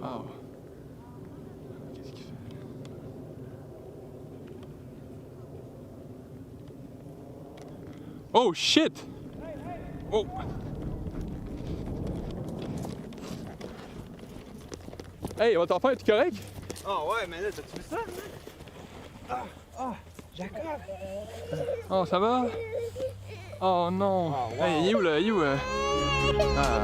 Wow. Qu'est-ce qu'il fait? Oh shit! Oh! Hey, votre enfant, es-tu correct? Oh ouais, mais là, t'as-tu vu ça? Jacob! Oh, ça va? Oh non! Oh, wow. Hey, il est où là? Il est où? Ah.